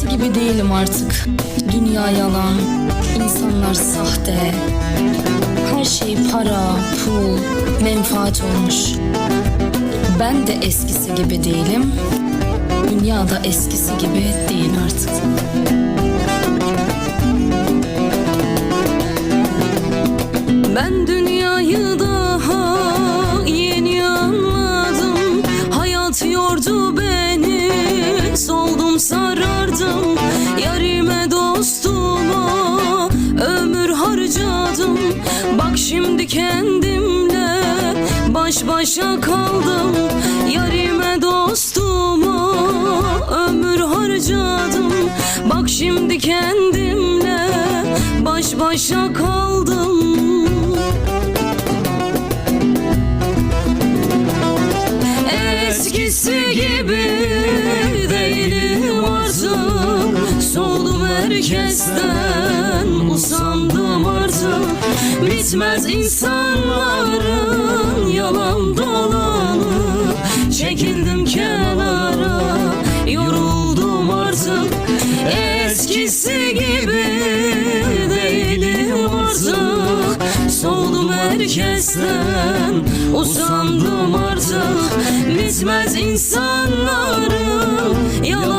gibi değilim artık. Dünya yalan, insanlar sahte. Her şey para, pul, menfaat olmuş. Ben de eskisi gibi değilim. Dünya da eskisi gibi değil artık. Ben dünyayı daha yeni anladım. Hayat yordu beni, soldum sarardım. Yarime dostuma ömür harcadım. Bak şimdi kendimle baş başa kaldım. Yarime dostuma ömür harcadım. Bak şimdi kendimle baş başa kaldım. Eskisi gibi değilim artık. Soğudum herkesten, usandım artık. Bitmez insanların yalan dolanı. Çekildim kenara, yoruldum artık. Eskisi gibi değilim artık. Soğudum herkesten, usandım artık. Bitmez insanların yalan